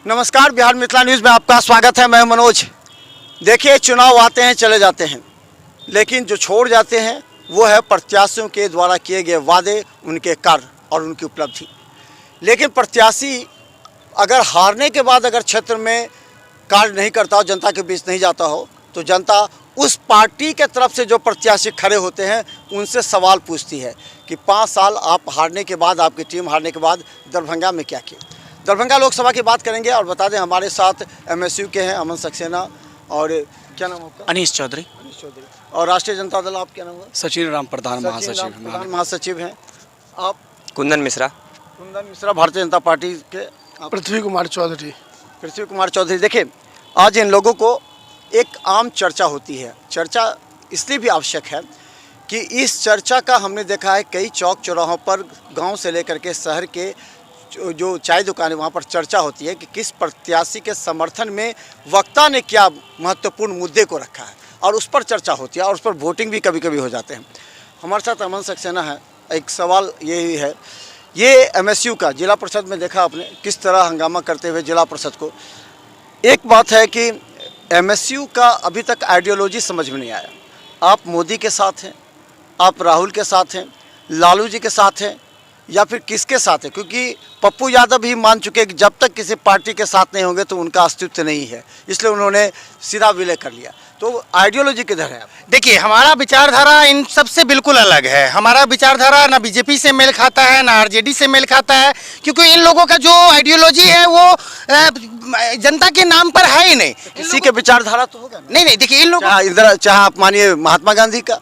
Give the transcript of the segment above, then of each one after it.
नमस्कार, बिहार मिथिला न्यूज़ में आपका स्वागत है। मैं मनोज। देखिए, चुनाव आते हैं चले जाते हैं, लेकिन जो छोड़ जाते हैं वो है प्रत्याशियों के द्वारा किए गए वादे, उनके कार्य और उनकी उपलब्धि। लेकिन प्रत्याशी अगर हारने के बाद अगर क्षेत्र में कार्य नहीं करता हो, जनता के बीच नहीं जाता हो, तो जनता उस पार्टी के तरफ से जो प्रत्याशी खड़े होते हैं उनसे सवाल पूछती है कि 5 साल आप हारने के बाद, आपकी टीम हारने के बाद दरभंगा में क्या किया। दरभंगा लोकसभा की बात करेंगे और बता दें हमारे साथ एमएसयू के हैं अमन सक्सेना और क्या नाम आपका? अनीश चौधरी। और राष्ट्रीय जनता दल, आप क्या नाम है? सचिन राम प्रधान महासचिव हैं आप? कुंदन मिश्रा। भारतीय जनता पार्टी के पृथ्वी कुमार चौधरी। देखिए, आज इन लोगों को एक आम चर्चा होती है। चर्चा इसलिए भी आवश्यक है कि इस चर्चा का हमने देखा है कई चौक चौराहों पर, गांव से लेकर के शहर के जो चाय दुकानें, वहाँ पर चर्चा होती है कि किस प्रत्याशी के समर्थन में वक्ता ने क्या महत्वपूर्ण मुद्दे को रखा है, और उस पर चर्चा होती है और उस पर वोटिंग भी कभी कभी हो जाते हैं। हमारे साथ अमन सक्सेना है। एक सवाल यही है, ये एमएसयू का जिला परिषद में देखा आपने किस तरह हंगामा करते हुए जिला परिषद को। एक बात है कि एमएसयू का अभी तक आइडियोलॉजी समझ में नहीं आया। आप मोदी के साथ हैं, आप राहुल के साथ हैं, लालू जी के साथ हैं, या फिर किसके साथ है? क्योंकि पप्पू यादव भी मान चुके कि जब तक किसी पार्टी के साथ नहीं होंगे तो उनका अस्तित्व नहीं है, इसलिए उन्होंने सीधा विलय कर लिया। तो आइडियोलॉजी किधर है? देखिए, हमारा विचारधारा इन सबसे बिल्कुल अलग है। हमारा विचारधारा ना बीजेपी से मेल खाता है, ना आरजेडी से मेल खाता है, क्योंकि इन लोगों का जो आइडियोलॉजी है वो जनता के नाम पर है ही नहीं। किसी के विचारधारा तो होगा नहीं, देखिए इन लोगों, चाहे आप मानिए महात्मा गांधी का,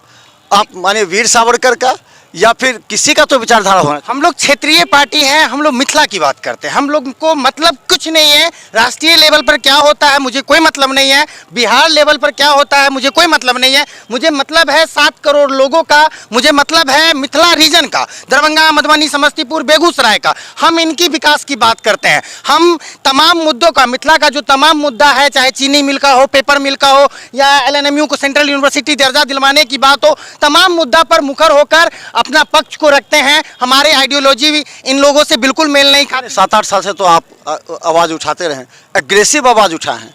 आप मानिए वीर सावरकर का, या फिर किसी का तो विचारधारा होना। हम लोग क्षेत्रीय पार्टी है, हम लोग मिथिला की बात करते हैं। हम लोग को मतलब कुछ नहीं है राष्ट्रीय लेवल पर क्या होता है, मुझे कोई मतलब नहीं है। बिहार लेवल पर क्या होता है, मुझे कोई मतलब नहीं है। मुझे मतलब है 7 करोड़ लोगों का, मुझे मतलब है मिथिला रीजन का, दरभंगा, मधुबनी, समस्तीपुर, बेगूसराय का। हम इनकी विकास की बात करते हैं। हम तमाम मुद्दों का, मिथिला का जो तमाम मुद्दा है, चाहे चीनी मिल का हो, पेपर मिल का हो, या LNMU को सेंट्रल यूनिवर्सिटी दर्जा दिलवाने की बात हो, तमाम मुद्दा पर मुखर होकर अपना पक्ष को रखते हैं। हमारे आइडियोलॉजी भी इन लोगों से बिल्कुल मेल नहीं खाती। 7-8 साल से तो आप आवाज़ उठाते रहे, एग्रेसिव आवाज़ उठाए हैं,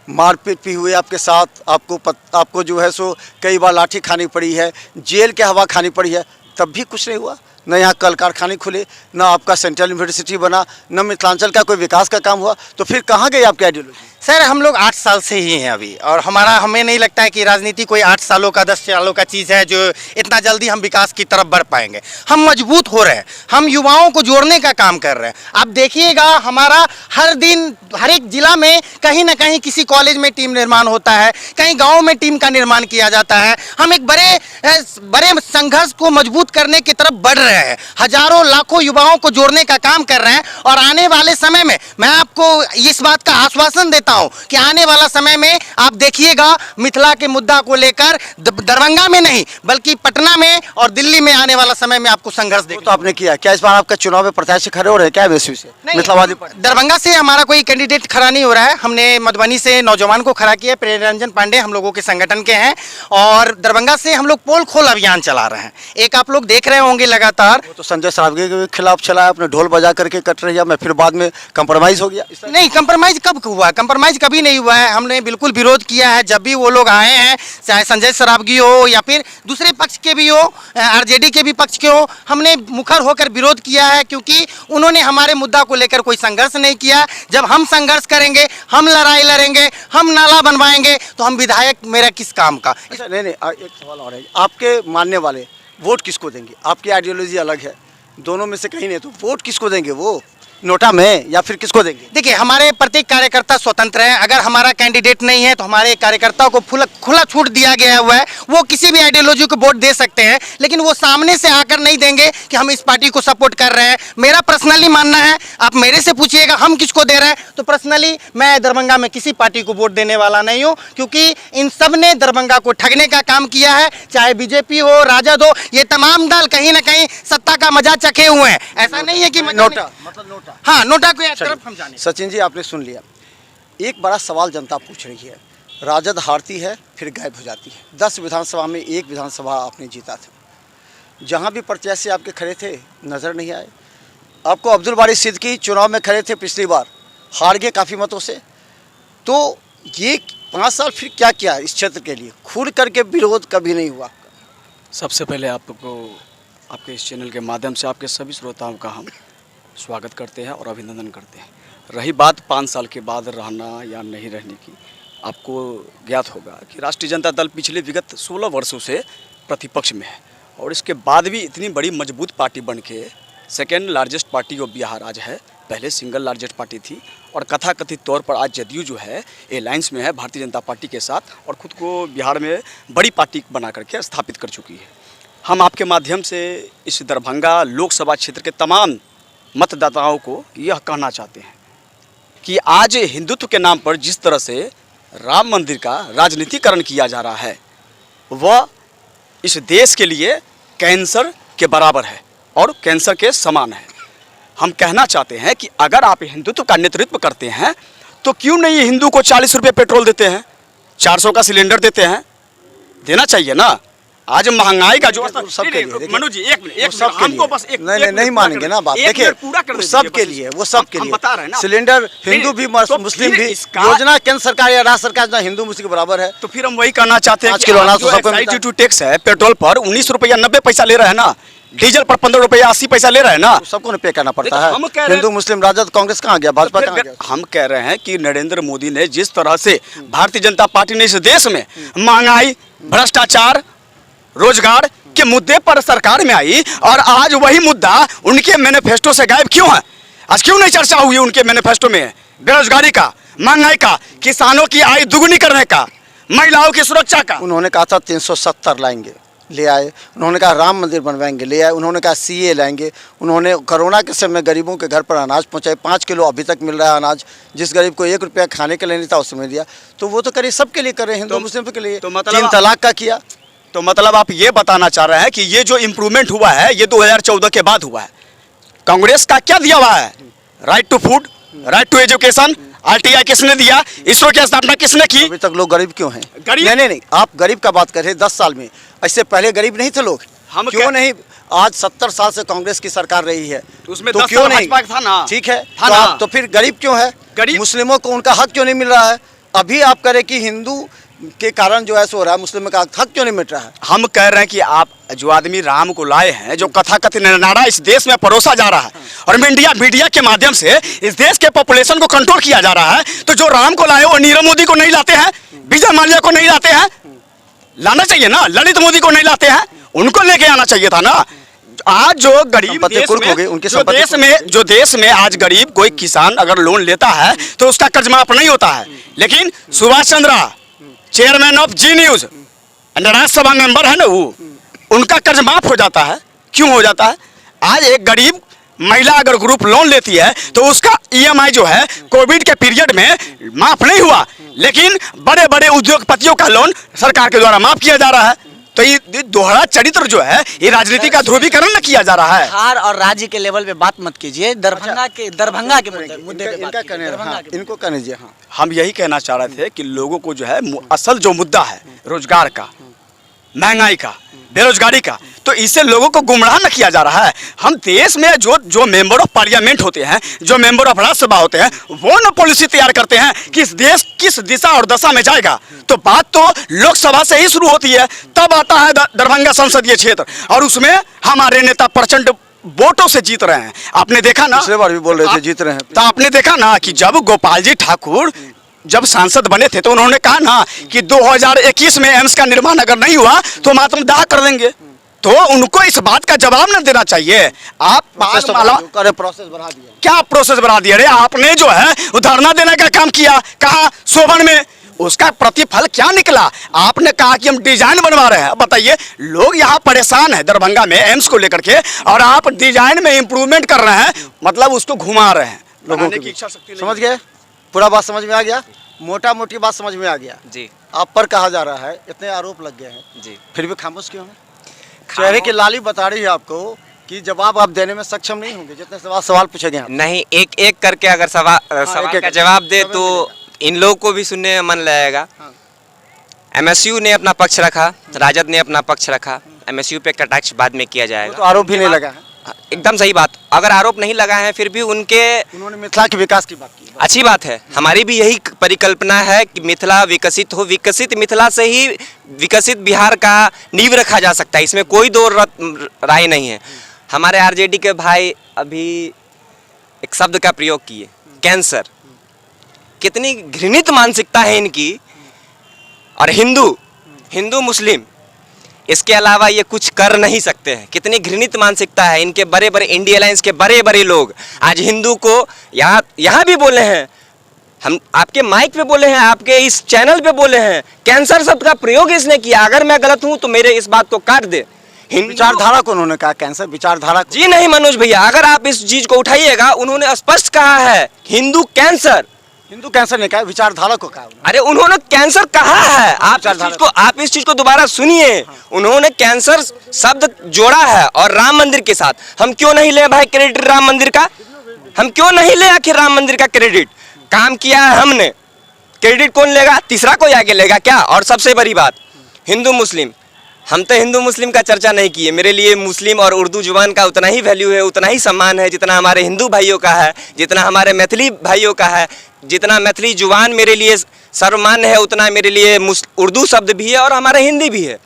मारपीट भी हुई आपके साथ, आपको जो है सो कई बार लाठी खानी पड़ी है, जेल के हवा खानी पड़ी है, तब भी कुछ नहीं हुआ। न यहाँ कल कारखाने खुले, न आपका सेंट्रल यूनिवर्सिटी बना, न मिथिलांचल का कोई विकास का काम हुआ, तो फिर कहाँ गई आपकी आइडियोलॉजी? सर, हम लोग 8 साल से ही हैं अभी, और हमें नहीं लगता है कि राजनीति कोई 8 सालों का 10 सालों का चीज़ है जो इतना जल्दी हम विकास की तरफ बढ़ पाएंगे। हम मजबूत हो रहे हैं, हम युवाओं को जोड़ने का काम कर रहे हैं। आप देखिएगा, हमारा हर दिन हर एक जिला में कहीं ना कहीं किसी कॉलेज में टीम निर्माण होता है, कहीं गाँव में टीम का निर्माण किया जाता है। हम एक बड़े संघर्ष को मजबूत करने की तरफ बढ़ रहे हैं, हजारों लाखों युवाओं को जोड़ने का काम कर रहे हैं। और आने वाले समय में मैं आपको इस बात का आश्वासन देता हूं कि आने वाला समय में आप देखिएगा, मिथिला के मुद्दा को लेकर दरभंगा में नहीं बल्कि पटना में और दिल्ली में आने वाला समय में आपको संघर्ष देखने। तो आपने किया क्या? इस बार आपका चुनाव में प्रत्याशी खड़े हो रहे हैं क्या एमएसयू से? मिथिलावादी दरभंगा से हमारा कोई कैंडिडेट खड़ा नहीं हो रहा है। हमने मधुबनी से नौजवान को खड़ा किया, प्रेम रंजन पांडे हम लोगों के संगठन के हैं, और दरभंगा से हम लोग पोल खोल अभियान चला रहे हैं। एक आप लोग देख रहे होंगे लगातार, तो संजय सरावगी के खिलाफ चला, अपने ढोल बजा करके कट रही है, मैं फिर बाद में कंप्रोमाइज हो गया। नहीं, कंप्रोमाइज कब हुआ? कंप्रोमाइज कभी नहीं हुआ है। हमने बिल्कुल विरोध किया है जब भी वो लोग आए हैं, चाहे संजय सरावगी हो या फिर दूसरे पक्ष के भी हो, आरजेडी के भी पक्ष के हो, हमने मुखर होकर विरोध किया है, क्योंकि उन्होंने हमारे मुद्दा को लेकर कोई संघर्ष नहीं किया। जब हम संघर्ष करेंगे, हम लड़ाई लड़ेंगे, हम नाला बनवाएंगे, तो हम विधायक मेरा किस काम का? नहीं, एक सवाल और है, आपके मानने वाले वोट किसको देंगे? आपकी आइडियोलॉजी अलग है, दोनों में से कहीं नहीं, तो वोट किसको देंगे? वो नोटा में या फिर किसको देंगे? देखिए, हमारे प्रत्येक कार्यकर्ता स्वतंत्र है। अगर हमारा कैंडिडेट नहीं है तो हमारे कार्यकर्ताओं को खुला छूट दिया गया हुआ है, वो किसी भी आइडियोलॉजी को वोट दे सकते हैं, लेकिन वो सामने से आकर नहीं देंगे कि हम इस पार्टी को सपोर्ट कर रहे हैं। मेरा पर्सनली मानना है, आप मेरे से पूछिएगा हम किसको दे रहे हैं, तो पर्सनली मैं दरभंगा में किसी पार्टी को वोट देने वाला नहीं हूँ, क्योंकि इन सब ने दरभंगा को ठगने का काम किया है। चाहे बीजेपी हो, राजद हो, ये तमाम दल कहीं ना कहीं सत्ता का मजा चखे हुए हैं। ऐसा नहीं है कि नोटा मतलब नोटा, हाँ, नोटा को तरफ हम जाने। सचिन जी, आपने सुन लिया। एक बड़ा सवाल जनता पूछ रही है, राजद हारती है फिर गायब हो जाती है। 10 विधानसभा में 1 विधानसभा आपने जीता था, जहाँ भी प्रत्याशी आपके खड़े थे नज़र नहीं आए। आपको अब्दुल बारी सिद्दीकी चुनाव में खड़े थे पिछली बार, हार गए काफ़ी मतों से। तो ये 5 साल फिर क्या किया इस क्षेत्र के लिए? खुल करके विरोध कभी नहीं हुआ। सबसे पहले आपको आपके इस चैनल के माध्यम से आपके सभी श्रोताओं का हम स्वागत करते हैं और अभिनंदन करते हैं। रही बात 5 साल के बाद रहना या नहीं रहने की, आपको ज्ञात होगा कि राष्ट्रीय जनता दल पिछले विगत 16 वर्षों से प्रतिपक्ष में है और इसके बाद भी इतनी बड़ी मजबूत पार्टी बन के second largest party of Bihar आज है। पहले सिंगल लार्जेस्ट पार्टी थी और कथाकथित तौर पर आज जदयू जो है अलायंस में है भारतीय जनता पार्टी के साथ और ख़ुद को बिहार में बड़ी पार्टी बना करके स्थापित कर चुकी है। हम आपके माध्यम से इस दरभंगा लोकसभा क्षेत्र के तमाम मतदाताओं को यह कहना चाहते हैं कि आज हिंदुत्व के नाम पर जिस तरह से राम मंदिर का राजनीतिकरण किया जा रहा है वह इस देश के लिए कैंसर के बराबर है और कैंसर के समान है। हम कहना चाहते हैं कि अगर आप हिंदुत्व का नेतृत्व करते हैं तो क्यों नहीं हिंदू को 40 रुपये पेट्रोल देते हैं, 400 का सिलेंडर देते हैं, देना चाहिए ना। आज महंगाई का जो सबके लिए मनोज जी एक मिनट हमको बस एक नहीं मानेंगे ना बात। देखिए सबके लिए, वो सबके लिए बता रहे हैं ना। सिलेंडर हिंदू भी मुस्लिम भी, योजना केंद्र सरकार या राज्य सरकार जो हिंदू मुस्लिम के बराबर है। तो फिर हम वही कहना चाहते हैं 5 किलो अनाज तो सबको एक्साइज ड्यूटी टैक्स है पेट्रोल पर 19 रुपया 90 पैसा ले रहे हैं ना, डीजल पर 15 रुपया 80 पैसा ले रहे हैं ना, सबको पे करना पड़ता है। हम कह रहे हिंदू मुस्लिम राजद कांग्रेस कहाँ गया, भाजपा कहाँ गया? हम कह रहे हैं कि नरेंद्र मोदी ने जिस तरह से भारतीय जनता पार्टी ने इस देश में महंगाई, भ्रष्टाचार, रोजगार के मुद्दे पर सरकार में आई और आज वही मुद्दा उनके मैनिफेस्टो से गायब क्यों है? आज क्यों नहीं चर्चा हुई उनके मैनिफेस्टो में? बेरोजगारी का, महंगाई का, किसानों की आय दुगुनी करने का, महिलाओं की सुरक्षा का। उन्होंने कहा था 370 लाएंगे, ले आए। उन्होंने कहा राम मंदिर बनवाएंगे, ले आए। उन्होंने कहा सीए लाएंगे। उन्होंने कोरोना के समय गरीबों के घर पर अनाज पहुंचाए, 5 किलो अभी तक मिल रहा है अनाज। जिस गरीब को 1 रुपया खाने के लिए नहीं था उसमें दिया। तो वो तो करिए सबके लिए कर रहे हैं, हिंदू मुस्लिम के लिए। तो मतलब 3 तलाक का किया। तो मतलब आप ये बताना चाह रहे हैं कि ये जो इम्प्रूवमेंट हुआ है ये 2014 के बाद हुआ है। कांग्रेस का क्या दिया हुआ है? Right to food, right to education, RTI किसने दिया? इसरो की स्थापना किसने की? अभी तक लोग गरीब क्यों हैं? गरीब नहीं, आप गरीब का बात कर रहे हैं 10 साल में। इससे पहले गरीब नहीं थे लोग। हम क्यों नहीं? आज 70 साल से कांग्रेस की सरकार रही है, उसमें तो 10 क्यों साल नहीं? भाजपा का था ना। ठीक है, था तो, ना। तो फिर गरीब क्यों है? गरीब मुस्लिमों को उनका हक क्यों नहीं मिल रहा है? अभी आप करें कि हिंदू के कारण जो है सो हो रहा है, मुस्लिम का हक क्यों नहीं मिट रहा है? हम कह रहे हैं कि आप जो आदमी राम को लाए हैं, जो कथाकथित नारा इस देश में परोसा जा रहा है और मीडिया के माध्यम से इस देश के पॉपुलेशन को कंट्रोल किया जा रहा है, तो जो राम को लाए वो नीरव मोदी को नहीं लाते हैं, विजय माल्या को नहीं लाते हैं, लाना चाहिए ना। ललित मोदी को नहीं लाते हैं, उनको लेके आना चाहिए था ना। आज जो गरीब देश में आज गरीब कोई किसान अगर लोन लेता है तो उसका कर्ज माफ नहीं होता है, लेकिन Subhash Chandra chairman of Zee news Rajya Sabha member है ना, वो उनका कर्ज माफ हो जाता है। क्यों हो जाता है? आज एक गरीब महिला अगर ग्रुप लोन लेती है तो उसका ईएमआई जो है कोविड के पीरियड में माफ नहीं हुआ, लेकिन बड़े बड़े उद्योगपतियों का लोन सरकार के द्वारा माफ किया जा रहा है। तो ये दोहरा चरित्र जो है ये राजनीति का ध्रुवीकरण न किया जा रहा है। बिहार और राज्य के लेवल पे बात मत कीजिए, दरभंगा के मुद्दे पे बात कीजिए। इनको कहने दीजिए। हाँ, हम यही कहना चाह रहे थे कि लोगों को जो है असल जो मुद्दा है रोजगार का, महंगाई का, बेरोजगारी का, तो इससे लोगों को गुमराह न किया जा रहा है। हम देश में जो मेंबर ऑफ पार्लियामेंट होते हैं, जो मेंबर ऑफ राज्यसभा होते हैं, वो न पॉलिसी तैयार करते हैं कि इस देश किस दिशा और दशा में जाएगा। तो बात तो लोकसभा से ही शुरू होती है, तब आता है दरभंगा संसदीय क्षेत्र और उसमें हमारे नेता प्रचंड वोटों से जीत रहे हैं। आपने देखा ना, पिछले बार भी बोल रहे थे जीत रहे हैं। तो आपने देखा ना कि जब गोपाल जी ठाकुर जब सांसद बने थे तो उन्होंने कहा ना कि 2021 में एम्स का निर्माण अगर नहीं हुआ तो हम आत्मदाह कर देंगे। तो उनको इस बात का जवाब न देना चाहिए। आप प्रोसेस बढ़ा दिया। क्या प्रोसेस बढ़ा दिया? अरे आपने जो है वो धरना देने का काम किया, कहा सोबन में, उसका प्रतिफल क्या निकला? आपने कहा कि हम डिजाइन बनवा रहे हैं। बताइए, लोग यहाँ परेशान है दरभंगा में एम्स को लेकर के और आप डिजाइन में इंप्रूवमेंट कर रहे हैं, मतलब उसको घुमा रहे हैं। लोगों की इच्छा शक्ति समझ गए? पूरा बात समझ में आ गया? मोटा मोटी बात समझ में आ गया जी। आप पर कहा जा रहा है, इतने आरोप लग गए हैं जी, फिर भी खामोश क्यों हैं? चेहरे की लाली बता रही है आपको कि जवाब आप देने में सक्षम नहीं होंगे। जितने सवाल पूछे गए नहीं, एक एक करके अगर सवाल का जवाब दे तो इन लोगों को भी सुनने में मन लगेगा। एमएसयू ने अपना पक्ष रखा, राजद ने अपना पक्ष रखा, एमएसयू पे कटाक्ष बाद में किया जाएगा। तो आरोप भी नहीं लगा है। एकदम सही बात, अगर आरोप नहीं लगाए हैं फिर भी उन्होंने मिथिला के विकास की बात की। अच्छी बात है। हमारी भी यही परिकल्पना है कि मिथिला विकसित हो, विकसित मिथिला से ही विकसित बिहार का नींव रखा जा सकता है, इसमें कोई दो राय नहीं है। हमारे आरजेडी के भाई अभी एक शब्द का प्रयोग किए, कैंसर। कितनी घृणित मानसिकता है इनकी। और हिंदू मुस्लिम इसके अलावा ये कुछ कर नहीं सकते हैं। कितनी घृणित मानसिकता है इनके। बड़े बड़े इंडिया अलायंस के बड़े बड़े लोग आज हिंदू को यहाँ भी बोले हैं, हम आपके माइक पे बोले हैं, आपके इस चैनल पे बोले हैं, कैंसर शब्द का प्रयोग इसने किया। अगर मैं गलत हूं तो मेरे इस बात को काट दे। विचारधारा को उन्होंने कहा कैंसर, विचारधारा जी नहीं मनोज भैया, अगर आप इस चीज को उठाइएगा, उन्होंने स्पष्ट कहा है हिंदू कैंसर ने कहा, विचारधारा को कहा। अरे उन्होंने कैंसर कहा है। आप इस चीज को दोबारा सुनिए। उन्होंने कैंसर शब्द जोड़ा है और राम मंदिर के साथ। हम क्यों नहीं ले भाई क्रेडिट राम मंदिर का? हम क्यों नहीं ले आखिर राम मंदिर का क्रेडिट? काम किया है हमने, क्रेडिट कौन लेगा? तीसरा कोई आगे लेगा क्या? और सबसे बड़ी बात, हिंदू मुस्लिम, हम तो हिंदू मुस्लिम का चर्चा नहीं किए। मेरे लिए मुस्लिम और उर्दू जुबान का उतना ही वैल्यू है, उतना ही सम्मान है जितना हमारे हिंदू भाइयों का है, जितना हमारे मैथिली भाइयों का है। जितना मैथिली जुबान मेरे लिए सर्वमान्य है, उतना मेरे लिए उर्दू शब्द भी है और हमारा हिंदी भी है।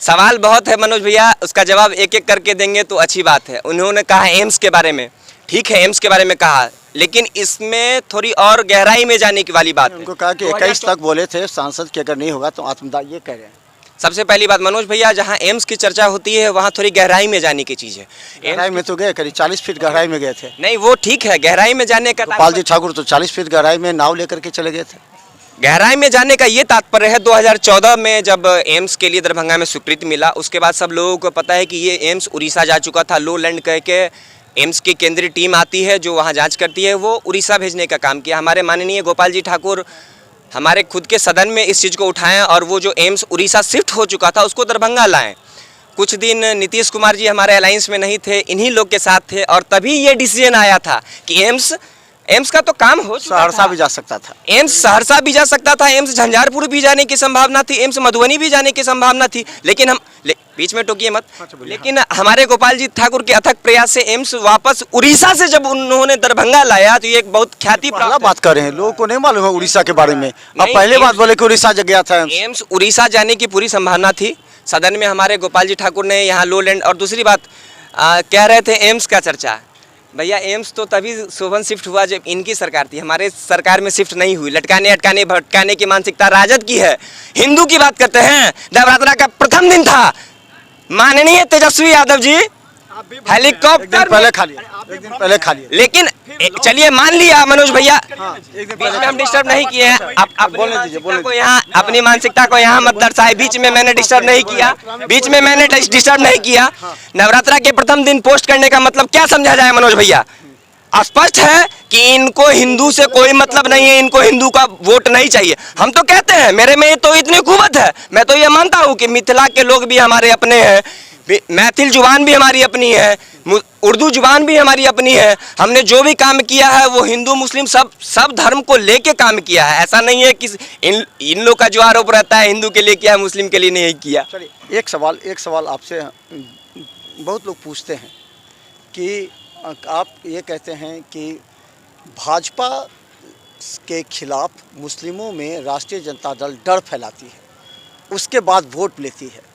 सवाल बहुत है मनोज भैया, उसका जवाब एक एक करके देंगे तो अच्छी बात है। उन्होंने कहा एम्स के बारे में, ठीक है एम्स के बारे में कहा, लेकिन इसमें थोड़ी और गहराई में जाने की वाली बात है। उनको कहा कि 21 तक बोले थे सांसद की अगर नहीं होगा तो आत्मदाह, ये कह रहे हैं। सबसे पहली बात मनोज भैया, जहाँ एम्स की चर्चा होती है वहाँ थोड़ी गहराई में जाने की चीज़ है। गहराई में तो गए, करीब 40 फीट गहराई में गए थे। नहीं वो ठीक है, गहराई में जाने का गोपाल जी ठाकुर तो 40 फीट गहराई में नाव लेकर के चले गए थे। गहराई में जाने का ये तात्पर्य है 2014 में जब एम्स के लिए दरभंगा में स्वीकृति मिला, उसके बाद सब लोगों को पता है कि ये एम्स उड़ीसा जा चुका था। लो लैंड कह के एम्स की केंद्रीय टीम आती है जो वहाँ जाँच करती है, वो उड़ीसा भेजने का काम किया। हमारे माननीय गोपाल जी ठाकुर हमारे खुद के सदन में इस चीज़ को उठाएं और वो जो एम्स उड़ीसा शिफ्ट हो चुका था उसको दरभंगा लाएं। कुछ दिन नीतीश कुमार जी हमारे अलायंस में नहीं थे, इन्हीं लोग के साथ थे और तभी ये डिसीजन आया था कि एम्स का तो काम हो चुका था। सहरसा भी जा सकता था, एम्स सहरसा भी जा सकता था, एम्स झंझारपुर भी जाने की संभावना थी, एम्स मधुबनी भी जाने की संभावना थी, लेकिन बीच में टोकिए मत। लेकिन हमारे गोपाल जी ठाकुर के अथक प्रयास से एम्स वापस उड़ीसा से जब उन्होंने दरभंगा लाया तो ये एक बहुत ख्याति प्राप्त बात कर रहे हैं। लोगों को नहीं मालूम है उड़ीसा के बारे में। अब पहले बात बोले कि उड़ीसा जग गया था। एम्स उड़ीसा जाने की पूरी संभावना थी। सदन में हमारे गोपाल जी ठाकुर ने यहाँ लो लैंड, और दूसरी बात कह रहे थे एम्स का चर्चा। भैया एम्स तो तभी शोभन शिफ्ट हुआ जब इनकी सरकार थी, हमारे सरकार में शिफ्ट नहीं हुई। लटकाने अटकाने भटकाने की मानसिकता राजद की है। हिंदू की बात करते हैं, नवरात्रा का प्रथम दिन था, माननीय तेजस्वी यादव जी हेलीकॉप्टर पहले खा लिया, एक दिन पहले खा लिया। लेकिन चलिए मान लिया मनोज भैया, बीच में हम डिस्टर्ब नहीं किए हैं। अपनी मानसिकता को यहाँ मत दर्शाए। बीच में मैंने डिस्टर्ब नहीं किया, बीच में मैंने डिस्टर्ब नहीं किया। नवरात्रा के प्रथम दिन पोस्ट करने का मतलब क्या समझा जाए मनोज भैया? स्पष्ट है कि इनको हिंदू से कोई मतलब नहीं है, इनको हिंदू का वोट नहीं चाहिए। हम तो कहते हैं, मेरे में तो इतनी कुवत है, मैं तो ये मानता हूँ कि मिथिला के लोग भी हमारे अपने हैं, मैथिल जुबान भी हमारी अपनी है, उर्दू जुबान भी हमारी अपनी है। हमने जो भी काम किया है वो हिंदू मुस्लिम सब धर्म को लेके काम किया है। ऐसा नहीं है कि इन लोग का जो आरोप रहता है हिंदू के लिए किया है, मुस्लिम के लिए नहीं किया। चलिए एक सवाल आपसे बहुत लोग पूछते हैं कि आप ये कहते हैं कि भाजपा के खिलाफ मुस्लिमों में राष्ट्रीय जनता दल डर फैलाती है, उसके बाद वोट लेती है।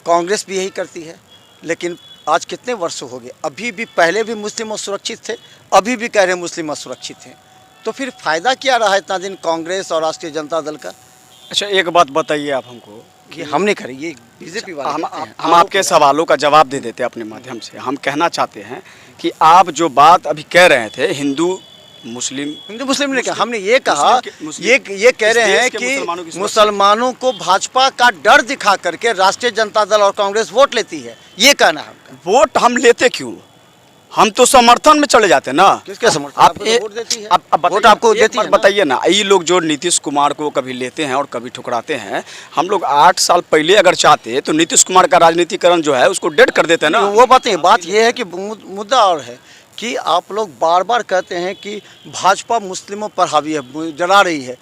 कांग्रेस भी यही करती है, लेकिन आज कितने वर्षों हो गए, अभी भी, पहले भी मुस्लिम असुरक्षित थे, अभी भी कह रहे हैं मुस्लिम असुरक्षित हैं। तो फिर फ़ायदा क्या रहा इतना दिन कांग्रेस और राष्ट्रीय जनता दल का? अच्छा एक बात बताइए आप हमको कि हमने करी, ये बीजेपी वाले हम आपके सवालों का जवाब दे देते हैं अपने माध्यम से। हम कहना चाहते हैं कि आप जो बात अभी कह रहे थे हिंदू मुस्लिम ने कहा, हमने ये कहा, ये कह रहे हैं कि मुसलमानों को भाजपा का डर दिखा करके राष्ट्रीय जनता दल और कांग्रेस वोट लेती है, ये कहना है। वोट हम लेते क्यों? हम तो समर्थन में चले जाते ना। किसके समर्थन? आप वोट देती है, वोट आपको देती है। बताइए ना, ये लोग जो नीतीश कुमार को कभी लेते हैं और कभी ठुकराते हैं, हम लोग 8 साल पहले अगर चाहते तो नीतीश कुमार का राजनीतिकरण जो है उसको डेड कर देते हैं ना। वो बात ये है कि मुद्दा और है कि आप लोग बार बार कहते हैं कि भाजपा मुस्लिमों पर हावी है, जला रही है।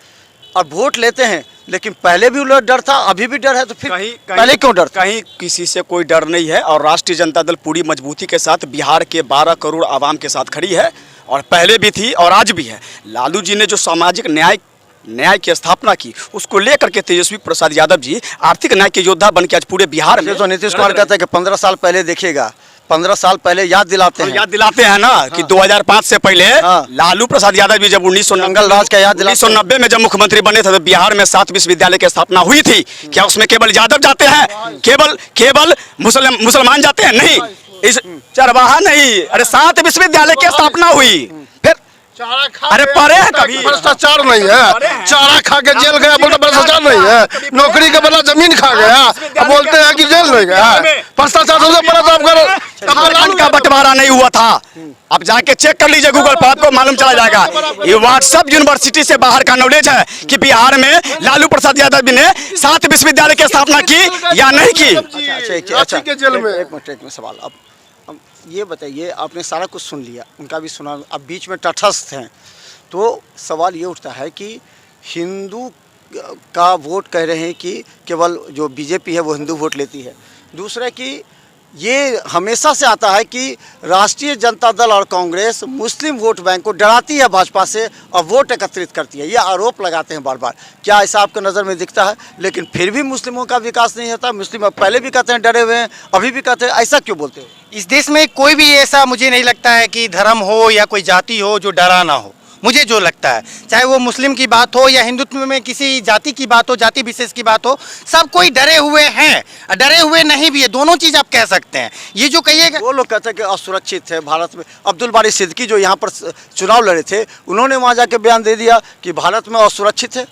और वोट लेते हैं, लेकिन पहले भी डर था, अभी भी डर है, तो फिर पहले क्यों डर था? कहीं किसी से कोई डर नहीं है। और राष्ट्रीय जनता दल पूरी मजबूती के साथ बिहार के 12 करोड़ आवाम के साथ खड़ी है, और पहले भी थी और आज भी है। लालू जी ने जो सामाजिक न्याय की स्थापना की, उसको लेकर के तेजस्वी प्रसाद यादव जी आर्थिक न्याय के योद्धा बन के आज पूरे बिहार में, तो नीतीश कुमार कहते हैं कि 15 साल पहले देखिएगा, 15 साल पहले याद दिलाते हैं। याद दिलाते हैं ना कि 2005 से पहले लालू प्रसाद यादव भी जब 1990 में जब मुख्यमंत्री बने थे, तो बिहार में 7 विश्वविद्यालय की स्थापना हुई थी। क्या उसमें केवल यादव जाते हैं? केवल मुसलमान जाते हैं? नहीं, इस चरवाहा नहीं, अरे 7 विश्वविद्यालय की स्थापना हुई। फिर अरे पढ़े हैं कभी? भ्रष्टाचार नहीं है, चारा खा के जेल गया बोलते भ्रष्टाचार नहीं है, नौकरी के बदला जमीन खा गया, अब बोलते हैं कि जेल नहीं गया। भ्रष्टाचार सबसे बड़ा तो झारखंड का बंटवारा नहीं हुआ था। अब जाके चेक कर लीजिए गूगल पर, आपको मालूम चला जाएगा। ये व्हाट्सएप यूनिवर्सिटी से बाहर का नॉलेज है कि बिहार में लालू प्रसाद यादव ने 7 विश्वविद्यालय की स्थापना की या नहीं की। अच्छा, एक मिनट सवाल। अब ये बताइए, आपने सारा कुछ सुन लिया, उनका भी सुना, अब बीच में तटस्थ हैं, तो सवाल ये उठता है कि हिंदू का वोट कह रहे हैं कि केवल जो बीजेपी है वो हिंदू वोट लेती है। दूसरा कि ये हमेशा से आता है कि राष्ट्रीय जनता दल और कांग्रेस मुस्लिम वोट बैंक को डराती है भाजपा से और वोट एकत्रित करती है, ये आरोप लगाते हैं बार बार। क्या ऐसा आपको नज़र में दिखता है? लेकिन फिर भी मुस्लिमों का विकास नहीं होता। मुस्लिम पहले भी कहते हैं डरे हुए हैं, अभी भी कहते हैं, ऐसा क्यों बोलते हो? इस देश में कोई भी ऐसा मुझे नहीं लगता है कि धर्म हो या कोई जाति हो जो डरा ना हो। मुझे जो लगता है, चाहे वो मुस्लिम की बात हो या हिंदुत्व में किसी जाति की बात हो, जाति विशेष की बात हो, सब कोई डरे हुए हैं, डरे हुए नहीं भी है, दोनों चीज़ आप कह सकते हैं। ये जो कहिएगा, वो लोग कहते हैं कि असुरक्षित है भारत में। अब्दुल बारी सिद्दीकी जो यहाँ पर चुनाव लड़े थे, उन्होंने वहाँ जाके बयान दे दिया कि भारत में असुरक्षित है।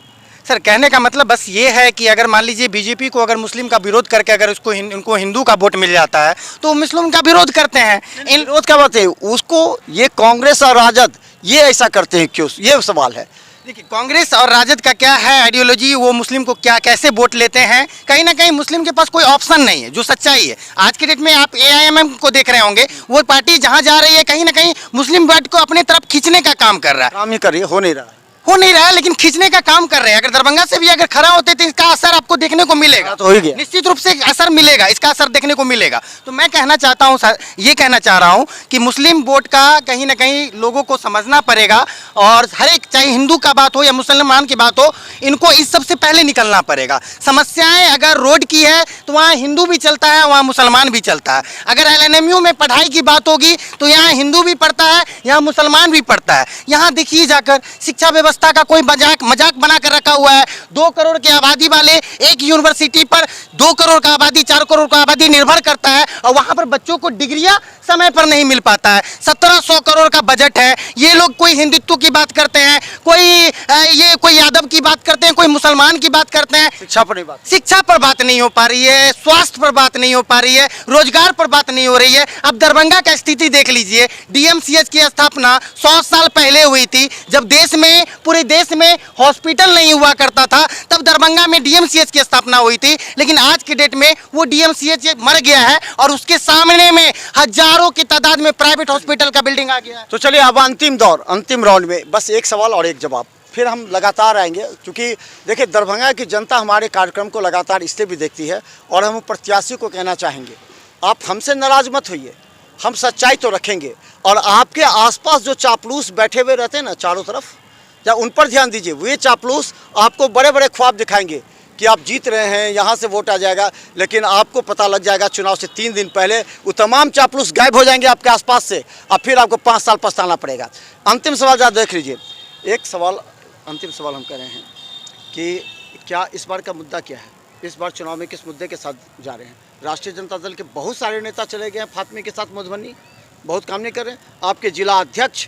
सर, कहने का मतलब बस ये है कि अगर मान लीजिए बीजेपी को अगर मुस्लिम का विरोध करके अगर उनको हिंदू का वोट मिल जाता है तो मुस्लिम का विरोध करते हैं। इन विरोध क्या बात है? उसको ये कांग्रेस और राजद ये ऐसा करते हैं क्यों? ये सवाल है। देखिए, कांग्रेस और राजद का क्या है आइडियोलॉजी, वो मुस्लिम को क्या कैसे वोट लेते हैं, कहीं ना कहीं मुस्लिम के पास कोई ऑप्शन नहीं है, जो सच्चाई है। आज की डेट में आप AIMM को देख रहे होंगे, वो पार्टी जहां जा रही है कहीं ना कहीं मुस्लिम वोट को अपनी तरफ खींचने का काम कर रहा है। काम ही कर रही है, हो नहीं रहा है, लेकिन खींचने का काम कर रहे हैं। अगर दरभंगा से भी अगर खड़ा होते तो इसका असर आपको देखने को मिलेगा, तो हो ही गया। निश्चित रूप से असर मिलेगा, इसका असर देखने को मिलेगा। तो मैं कहना चाहता हूं सर, ये कहना चाह रहा हूं कि मुस्लिम वोट का कहीं ना कहीं लोगों को समझना पड़ेगा, और हर एक, चाहे हिंदू का बात हो या मुसलमान की बात हो, इनको इस सबसे पहले निकलना पड़ेगा। समस्याएं अगर रोड की है तो वहाँ हिंदू भी चलता है, वहाँ मुसलमान भी चलता है। अगर LNMU में पढ़ाई की बात होगी तो यहाँ हिंदू भी पढ़ता है, यहाँ मुसलमान भी पढ़ता है। यहाँ देखिए जाकर शिक्षा व्यवस्था का कोई मजाक बना कर रखा हुआ है। 2 करोड़ की आबादी वाले एक यूनिवर्सिटी पर 2 करोड़ का आबादी, 4 करोड़ का आबादी निर्भर करता है, और वहां पर बच्चों को डिग्रियां समय पर नहीं मिल पाता है। 1700 करोड़ का बजट है। ये लोग कोई हिंदुत्व की बात करते हैं, कोई यादव की बात करते हैं, कोई मुसलमान की बात करते हैं। शिक्षा पर बात नहीं हो पा रही है, स्वास्थ्य पर बात नहीं हो पा रही है, रोजगार पर बात नहीं हो रही है। अब दरभंगा का स्थिति देख लीजिए। DMCH की स्थापना 100 साल पहले हुई थी, जब देश में, पूरे देश में हॉस्पिटल नहीं हुआ करता था, तब दरभंगा में DMCH की स्थापना हुई थी। लेकिन आज के डेट में वो DMCH मर गया है, और उसके सामने में हजारों की तादाद में प्राइवेट हॉस्पिटल का बिल्डिंग आ गया है। तो चलिए अब अंतिम राउंड में बस एक सवाल और एक जवाब, फिर हम लगातार आएंगे। क्योंकि देखिए, दरभंगा की जनता हमारे कार्यक्रम को लगातार इसलिए भी देखती है, और हम प्रत्याशी को कहना चाहेंगे, आप हमसे नाराज मत होइए, हम सच्चाई तो रखेंगे। और आपके आसपास जो चापलूस बैठे हुए रहते हैं ना चारों तरफ, या उन पर ध्यान दीजिए। वे चापलूस आपको बड़े बड़े ख्वाब दिखाएंगे कि आप जीत रहे हैं, यहाँ से वोट आ जाएगा, लेकिन आपको पता लग जाएगा चुनाव से 3 दिन पहले वो तमाम चापलूस गायब हो जाएंगे आपके आसपास से, और फिर आपको 5 साल पछताना पड़ेगा। अंतिम सवाल जरा देख लीजिए, अंतिम सवाल हम कह रहे हैं कि क्या इस बार का मुद्दा क्या है? इस बार चुनाव में किस मुद्दे के साथ जा रहे हैं? राष्ट्रीय जनता दल के बहुत सारे नेता चले गए हैं फातमी के साथ मधुबनी, बहुत काम नहीं कर रहे हैं। आपके जिला अध्यक्ष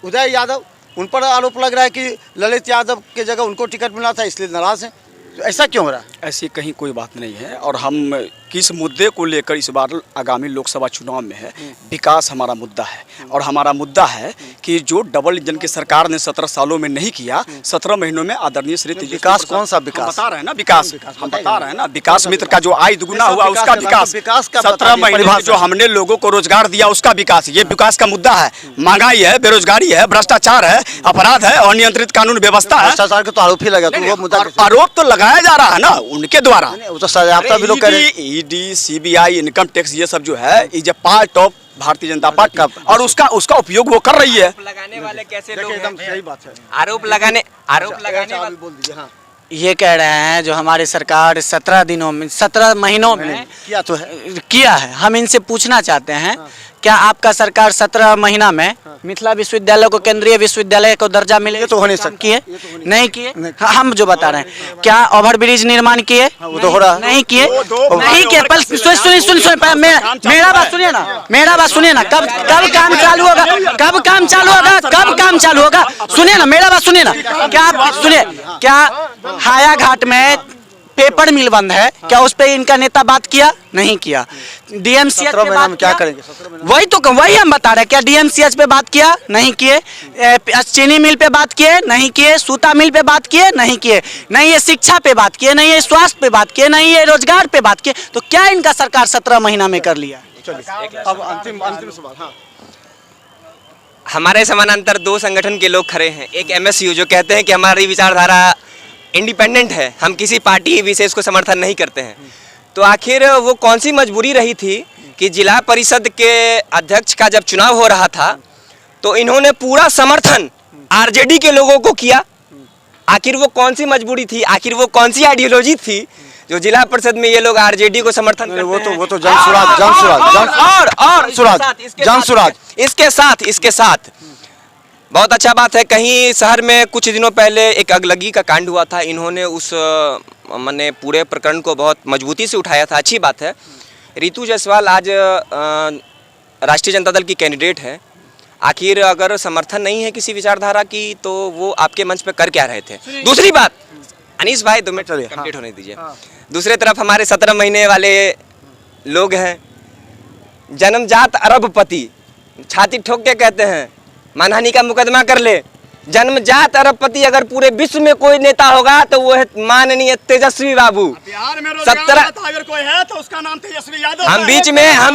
उदय यादव, उन पर आरोप लग रहा है कि ललित यादव की जगह उनको टिकट मिला था, इसलिए नाराज़ हैं। ऐसा क्यों हो रहा है? ऐसी कहीं कोई बात नहीं है, और हम किस मुद्दे को लेकर इस बार आगामी लोकसभा चुनाव में है, विकास हमारा मुद्दा है। और हमारा मुद्दा है कि जो डबल इंजन की सरकार ने 17 सालों में नहीं किया, 17 महीनों में आदरणीय श्री तेजस्वी विकास कौन सा विकास? बता रहे हैं ना विकास, हम बता रहे हैं ना विकास मित्र का जो आय दुगुना हुआ उसका विकास, विकास का 17 महीने में जो हमने लोगों को रोजगार दिया उसका विकास, ये विकास का मुद्दा है। महंगाई है, बेरोजगारी है, भ्रष्टाचार है, अपराध है, अनियंत्रित कानून व्यवस्था है। भ्रष्टाचार के तो आरोप ही लगा, तो वो मुद्दा आरोप तो लगाया जा रहा है ना उनके द्वारा। वो तो सजायाफ्ता भी लोग कह रहे हैं। ईडी, सीबीआई, इनकम टैक्स, ये सब जो है is a part of Bharatiya Janata party का, और उसका उपयोग वो कर रही है। लगाने वाले कैसे लोग एकदम हैं? सही बात है। आरोप लगाने वाले बोल दीजिए। हाँ, ये कह रहे हैं जो हमारी सरकार 17 महीनों में किया तो है। किया है। हम इनसे पूछना चाहते हैं, क्या आपका सरकार 17 महीना में मिथिला विश्वविद्यालय को केंद्रीय विश्वविद्यालय को दर्जा मिले? ये तो हो नहीं सकता। किए नहीं किए? हाँ, हम जो बता रहे हैं, क्या ओवरब्रिज निर्माण किए? वो तो हो रहा है। नहीं किए, नहीं किए। पर सुनिए, मेरा बात सुनिए ना, मेरा बात सुनिए ना। कब काम चालू होगा? कब काम चालू होगा? कब काम चालू होगा? सुनिए ना, मेरा बात सुनिए ना। क्या सुनिए, क्या हाया घाट में पेपर मिल बंद है, क्या उस पे इनका नेता बात किया? नहीं किया। डीएमसीएच पे बात क्या किया? करेंगे? वही हम बता रहे हैं, क्या डीएमसीएच पे बात किया? नहीं किए। चीनी मिल पे बात किए? नहीं किए। सूता मिल पे बात किए? नहीं किए। नहीं ये शिक्षा पे बात किए, नहीं ये स्वास्थ्य पे बात किए, नहीं ये रोजगार पे बात किए। तो क्या इनका सरकार 17 महीना में कर लिया? अब अंतिम सवाल। हाँ, हमारे समानांतर दो संगठन के लोग खड़े हैं। एक एमएसयू जो कहते हैं कि हमारी विचारधारा इंडिपेंडेंट है, हम किसी पार्टी विशेष को समर्थन नहीं करते हैं। तो आखिर वो कौन सी मजबूरी रही थी कि जिला परिषद के अध्यक्ष का जब चुनाव हो रहा था तो इन्होंने पूरा समर्थन आरजेडी के लोगों को किया? आखिर वो कौन सी मजबूरी थी? आखिर वो कौन सी आइडियोलॉजी थी जो जिला परिषद में ये लोग आरजेडी को समर्थन करते हैं? वो तो जनसुराज। इसके साथ बहुत अच्छा बात है। कहीं शहर में कुछ दिनों पहले एक अगलगी का कांड हुआ था, इन्होंने उस मैंने पूरे प्रकरण को बहुत मजबूती से उठाया था, अच्छी बात है। रितु जायसवाल आज राष्ट्रीय जनता दल की कैंडिडेट है। आखिर अगर समर्थन नहीं है किसी विचारधारा की तो वो आपके मंच पे कर क्या रहे थे? दूसरी बात, अनीस भाई 2 मिनट कंप्लीट होने दीजिए। दूसरे तरफ हमारे 17 महीने वाले लोग हैं, जन्मजात अरबपति, छाती ठोक के कहते हैं मानहानि का मुकदमा कर ले। जन्मजात अरबपति अगर पूरे विश्व में कोई नेता होगा तो वो है माननीय तेजस्वी बाबू। बिहार में 17 अगर कोई है तो उसका नाम तेजस्वी यादव। हम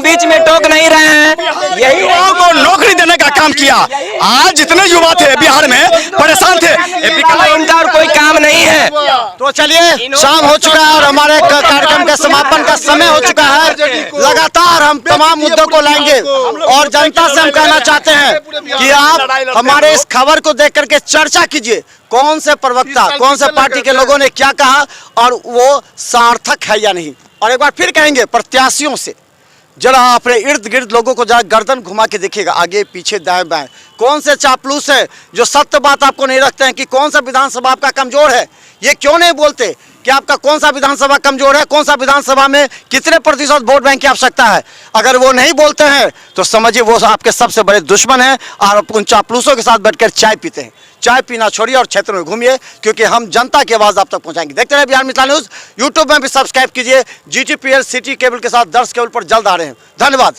बीच में टोक नहीं रहे हैं। यही युवाओं को नौकरी देने का काम किया। आज जितने युवा थे बिहार में परेशान थे, इनका और कोई काम नहीं है। तो चलिए, शाम हो चुका है और हमारे कार्यक्रम के समापन का समय हो चुका है। लगातार हम तमाम मुद्दों को लाएंगे और जनता से हम कहना चाहते हैं कि आप हमारे इस खबर को देख करके चर्चा कीजिए, कौन से प्रवक्ता, कौन से पार्टी के लोगों ने क्या कहा और वो सार्थक है या नहीं। और एक बार फिर कहेंगे, प्रत्याशियों से जरा अपने इर्द गिर्द लोगों को जरा गर्दन घुमा के देखिएगा, आगे पीछे दाएं बाएं, कौन से चापलूस है जो सत्य बात आपको नहीं रखते हैं कि कौन सा विधानसभा आपका कमजोर है। ये क्यों नहीं बोलते कि आपका कौन सा विधानसभा कमजोर है, कौन सा विधानसभा में कितने प्रतिशत वोट बैंक की आवश्यकता है। अगर वो नहीं बोलते हैं तो समझिए वो आपके सबसे बड़े दुश्मन हैं और उन चापलूसों के साथ बैठकर चाय पीते हैं। चाय पीना छोड़िए और क्षेत्र में घूमिए, क्योंकि हम जनता की आवाज़ आप तक पहुंचाएंगे। देखते रहिए बिहार मिथिला न्यूज़। यूट्यूब में भी सब्सक्राइब कीजिए। GTPL सिटी केबल के साथ दर्श केबल पर जल्द आ रहे हैं। धन्यवाद।